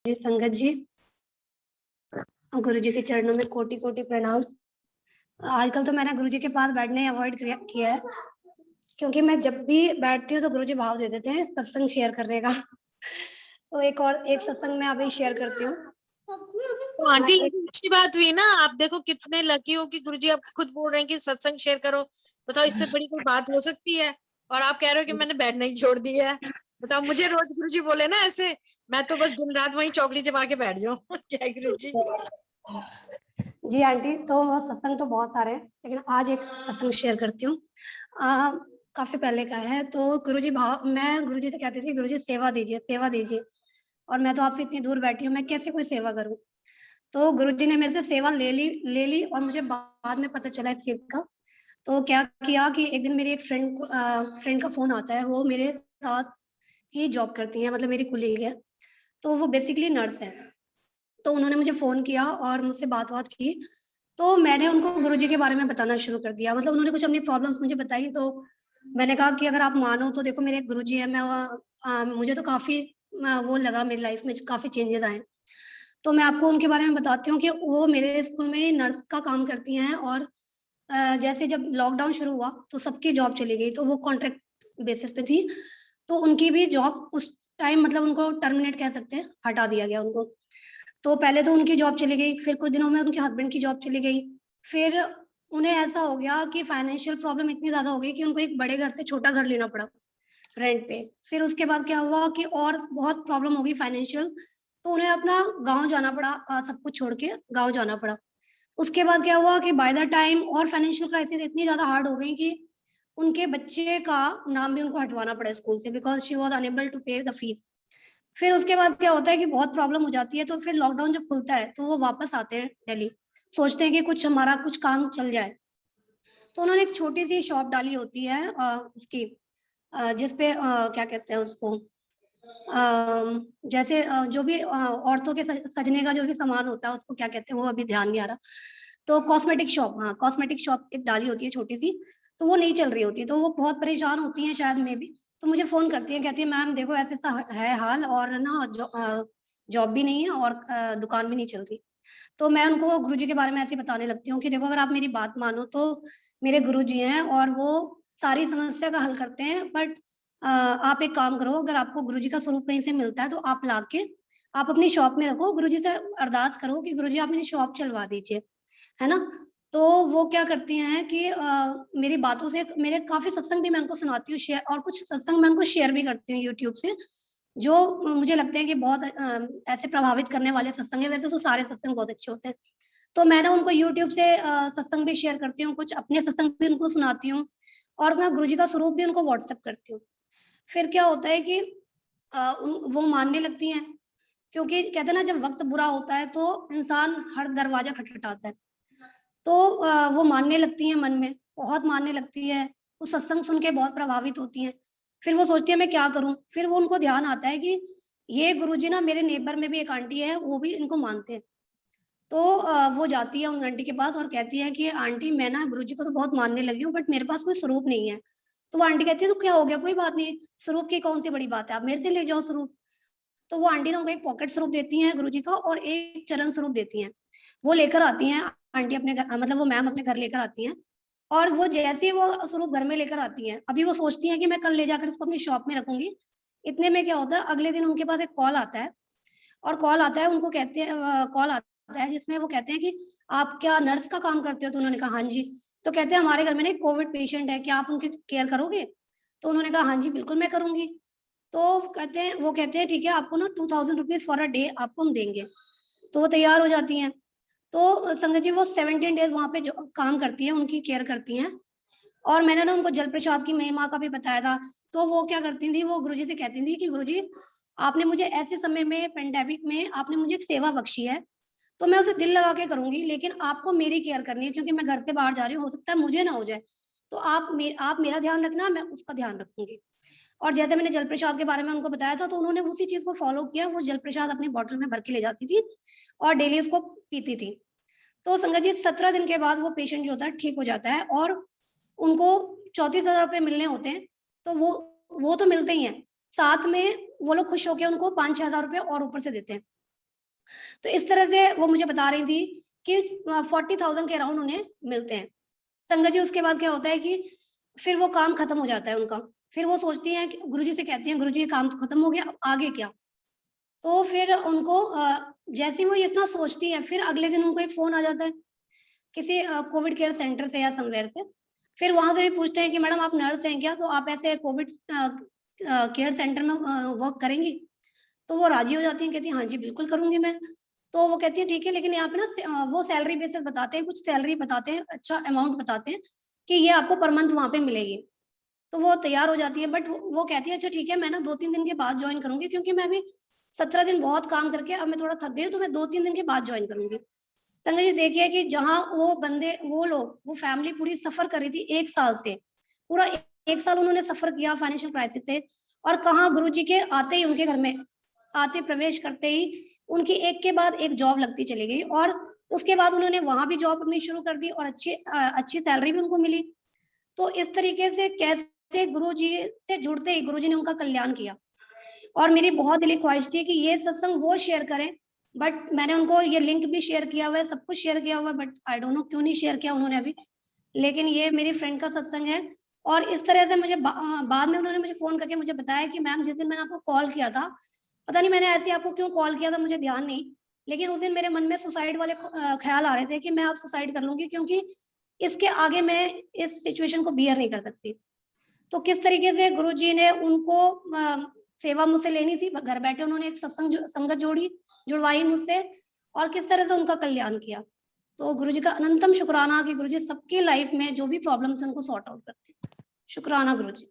जी संगत जी, गुरु जी के चरणों में कोटि कोटि प्रणाम। आजकल तो मैंने गुरु जी के पास बैठने अवॉइड किया है, क्योंकि मैं जब भी बैठती हूँ तो गुरु जी भाव दे देते हैं सत्संग शेयर करने का। तो एक सत्संग मैं अभी शेयर करती हूँ। तो आंटी ये तो अच्छी बात हुई ना। आप देखो कितने लकी हो कि गुरुजी आप खुद बोल रहे हैं कि सत्संग शेयर करो। बताओ इससे बड़ी कोई बात हो सकती है। और आप कह रहे हो कि मैंने बैठना ही छोड़ दिया है। बताओ मुझे रोज गुरुजी बोले ना ऐसे, मैं तो बस दिन रात वहीं चौकड़ी चबा के बैठ जाऊं। जय गुरुजी। जी आंटी, तो सत्संग तो बहुत सारे हैं, लेकिन आज एक सत्संग शेयर करती हूँ। काफी पहले का है। तो गुरुजी भाव, मैं गुरुजी से कहती थी गुरुजी सेवा दीजिए, सेवा दीजिए, और मैं तो आपसे इतनी दूर बैठी हूँ, मैं कैसे कोई सेवा करूँ। तो गुरुजी ने मेरे से सेवा ले ली, और मुझे बाद में पता चला इस चीज का। तो क्या किया कि एक दिन मेरी एक फ्रेंड का फोन आता है। वो मेरे साथ ही जॉब करती है, मतलब मेरी कुलीग है। तो वो बेसिकली नर्स है। तो उन्होंने मुझे फोन किया और मुझसे बात की। तो मैंने उनको गुरुजी के बारे में बताना शुरू कर दिया। मतलब उन्होंने कुछ अपनी प्रॉब्लम्स मुझे बताई। तो मैंने कहा कि अगर आप मानो तो देखो, मेरे एक गुरुजी है, मुझे तो काफी वो लगा, मेरी लाइफ में काफी चेंजेस आए। तो मैं आपको उनके बारे में बताती हूँ कि वो मेरे स्कूल में नर्स का काम करती हैं। और जैसे जब लॉकडाउन शुरू हुआ तो सबकी जॉब चली गई, तो वो कॉन्ट्रैक्ट बेसिस पे थी। तो उनकी भी जॉब उस टाइम, मतलब उनको टर्मिनेट कह सकते हैं, हटा दिया गया उनको। तो पहले तो उनकी जॉब चली गई, फिर कुछ दिनों में उनके हस्बैंड की जॉब चली गई। फिर उन्हें ऐसा हो गया कि फाइनेंशियल प्रॉब्लम इतनी ज्यादा हो गई कि उनको एक बड़े घर से छोटा घर लेना पड़ा रेंट पे। फिर उसके बाद क्या हुआ कि और बहुत प्रॉब्लम हो गई फाइनेंशियल। तो उन्हें अपना गांव जाना पड़ा, सब कुछ छोड़ के गांव जाना पड़ा। उसके बाद क्या हुआ कि बाय द टाइम और फाइनेंशियल क्राइसिस इतनी ज्यादा हार्ड हो गई कि उनके बच्चे का नाम भी उनको हटवाना पड़ा स्कूल से, because she was unable to pay the fees. फिर उसके बाद क्या होता है कि बहुत प्रॉब्लम हो जाती है। तो फिर लॉकडाउन जब खुलता है तो वो वापस आते हैं दिल्ली, सोचते हैं कि कुछ हमारा कुछ काम चल जाए। तो उन्होंने एक छोटी सी शॉप डाली होती है, उसकी, जिसपे क्या कहते हैं उसको, जैसे जो भी औरतों के सजने का जो भी सामान होता है उसको क्या कहते हैं, वो अभी ध्यान नहीं आ रहा। तो कॉस्मेटिक शॉप, हाँ कॉस्मेटिक शॉप एक डाली होती है छोटी सी। तो वो नहीं चल रही होती, तो वो बहुत परेशान होती हैं शायद में भी। तो मुझे फोन करती है, कहती है मैम देखो ऐसे सा है हाल, और ना जॉब भी नहीं है और दुकान भी नहीं चल रही। तो मैं उनको गुरुजी के बारे में ऐसे ही बताने लगती हूँ कि देखो, अगर आप मेरी बात मानो तो मेरे गुरुजी हैं और वो सारी समस्या का हल करते हैं। बट आप एक काम करो, अगर आपको गुरुजी का स्वरूप कहीं से मिलता है तो आप लाके आप अपनी शॉप में रखो, गुरुजी से अरदास करो कि गुरुजी आप मेरी शॉप चलवा दीजिए, है ना। तो वो क्या करती हैं कि मेरी बातों से, मेरे काफी सत्संग भी मैं उनको सुनाती हूँ शेयर, और कुछ सत्संग मैं उनको शेयर भी करती हूँ यूट्यूब से, जो मुझे लगते हैं कि बहुत ऐसे प्रभावित करने वाले सत्संग है। वैसे तो सारे सत्संग बहुत अच्छे होते हैं। तो मैं ना उनको यूट्यूब से सत्संग भी शेयर करती हूँ, कुछ अपने सत्संग भी उनको सुनाती हूँ, और मैं गुरुजी का स्वरूप भी उनको व्हाट्सएप करती हूँ। फिर क्या होता है कि वो मानने लगती हैं, क्योंकि कहते हैं ना, जब वक्त बुरा होता है तो इंसान हर दरवाजा खटखटाता है। तो वो मानने लगती हैं, मन में बहुत मानने लगती है। वो सत्संग सुन के बहुत प्रभावित होती हैं। फिर वो सोचती है मैं क्या करूं। फिर वो उनको ध्यान आता है कि ये गुरुजी ना, मेरे नेबर में भी एक आंटी है, वो भी इनको मानते हैं। तो वो जाती है उन आंटी के पास और कहती है कि आंटी मैं ना गुरुजी को तो बहुत मानने लगी हूँ, बट मेरे पास कोई स्वरूप नहीं है। तो वो आंटी कहती है तो क्या हो गया, कोई बात नहीं, स्वरूप की कौन सी बड़ी बात है, आप मेरे से ले जाओ स्वरूप। तो वो आंटी ना उनको एक पॉकेट स्वरूप देती हैं गुरुजी का, और एक चरण स्वरूप देती हैं। वो लेकर आती हैं आंटी अपने घर, मतलब वो मैम अपने घर लेकर आती हैं। और वो जैसे ही वो स्वरूप घर में लेकर आती हैं, अभी वो सोचती हैं कि मैं कल ले जाकर इसको अपनी शॉप में रखूंगी। इतने में क्या होता है, अगले दिन उनके पास एक कॉल आता है। और कॉल आता है, उनको कहते हैं, कॉल आता है जिसमें वो कहते हैं कि आप क्या नर्स का काम करते हो। तो उन्होंने कहा हाँ जी। तो कहते हैं हमारे घर में ना एक कोविड पेशेंट है, क्या आप उनकी केयर करोगे। तो उन्होंने कहा हाँ जी बिल्कुल मैं करूंगी। तो वो कहते हैं ठीक है, आपको ना 2000 रुपीज फॉर अ डे आपको हम देंगे। तो वो तैयार हो जाती हैं। तो संगत जी वो 17 डेज वहां पे जो काम करती है, उनकी केयर करती हैं। और मैंने ना उनको जल प्रसाद की महिमा का भी बताया था। तो वो क्या करती थी, वो गुरुजी से कहती थी कि गुरुजी आपने मुझे ऐसे समय में, पेंडेमिक में आपने मुझे एक सेवा बख्शी है, तो मैं उसे दिल लगा के करूंगी, लेकिन आपको मेरी केयर करनी है, क्योंकि मैं घर से बाहर जा रही हूँ, हो सकता है मुझे ना हो जाए। तो आप मेरा ध्यान रखना, मैं उसका ध्यान रखूंगी। और जैसे मैंने जल प्रसाद के बारे में उनको बताया था, तो उन्होंने उसी चीज को फॉलो किया। वो जल प्रसाद अपनी बॉटल में भर के ले जाती थी और डेली उसको पीती थी। तो संगत जी 17 दिन के बाद वो पेशेंट जो होता है ठीक हो जाता है, और उनको 34,000 रुपये मिलने होते हैं। तो वो तो मिलते ही हैं, साथ में वो लोग खुश होकर उनको 5-6 हजार रुपये और ऊपर से देते हैं। तो इस तरह से वो मुझे बता रही थी कि 40,000 के अराउंड उन्हें मिलते हैं। संगत जी, उसके बाद क्या होता है कि फिर वो काम खत्म हो जाता है उनका। फिर वो सोचती हैं कि गुरुजी से कहती हैं, गुरुजी ये काम तो खत्म हो गया, अब आगे क्या? तो फिर उनको जैसे ही वो इतना सोचती हैं, फिर अगले दिन उनको एक फ़ोन आ जाता है किसी कोविड केयर सेंटर से या समवेयर से। फिर वहाँ से भी पूछते हैं कि मैडम आप नर्स हैं क्या? तो आप ऐसे कोविड केयर सेंटर में वर्क करेंगी? तो वो राज़ी हो जाती हैं, कहती हैं हाँ जी, बिल्कुल करूँगी मैं। तो वो कहती हैं ठीक है, लेकिन यहाँ पे ना वो सैलरी बेसिस बताते हैं, कुछ सैलरी बताते हैं, अच्छा अमाउंट बताते हैं कि ये आपको पर मंथ वहाँ पे मिलेगी। तो वो तैयार हो जाती है, बट वो कहती है अच्छा ठीक है, मैं ना 2-3 दिन के बाद जॉइन करूँगी, क्योंकि मैं अभी 17 दिन बहुत काम करके अब मैं थोड़ा थक गई हूँ, तो मैं 2-3 दिन के बाद जॉइन करूँगी। संजय जी, देखिए कि जहाँ वो बंदे, वो लोग, वो फैमिली पूरी सफ़र कर रही थी 1 साल से, पूरा 1 साल उन्होंने सफ़र किया फाइनेंशियल क्राइसिस से, और कहाँ गुरुजी के आते ही, उनके घर में आते प्रवेश करते ही उनकी एक के बाद एक जॉब लगती चली गई, और उसके बाद उन्होंने वहाँ भी जॉब अपनी शुरू कर दी और अच्छी सैलरी भी उनको मिली। तो इस तरीके से कैसे गुरुजी से जुड़ते ही गुरुजी ने उनका कल्याण किया। और मेरी बहुत दिली ख्वाहिश थी कि ये सत्संग वो शेयर करें, बट मैंने उनको ये लिंक भी शेयर किया हुआ है, सब कुछ शेयर किया हुआ है, बट आई डोंट नो क्यों नहीं शेयर किया उन्होंने अभी। लेकिन ये मेरी फ्रेंड का सत्संग है, और इस तरह से मुझे बाद में उन्होंने मुझे फ़ोन करके मुझे बताया कि मैम, जिस दिन मैंने आपको कॉल किया था, पता नहीं मैंने ऐसे ही आपको क्यों कॉल किया था, मुझे ध्यान नहीं। लेकिन उस दिन मेरे मन में सुसाइड वाले ख़्याल आ रहे थे कि मैं अब सुसाइड कर लूँगी, क्योंकि इसके आगे मैं इस सिचुएशन को बियर नहीं कर सकती। तो किस तरीके से गुरुजी ने उनको सेवा मुझसे लेनी थी, घर बैठे उन्होंने एक संगत जुड़वाई मुझसे, और किस तरह से उनका कल्याण किया। तो गुरुजी का अनंतम शुक्राना कि गुरुजी सबकी लाइफ में जो भी प्रॉब्लम्स हैं उनको सॉर्ट आउट करते हैं। शुक्राना गुरुजी।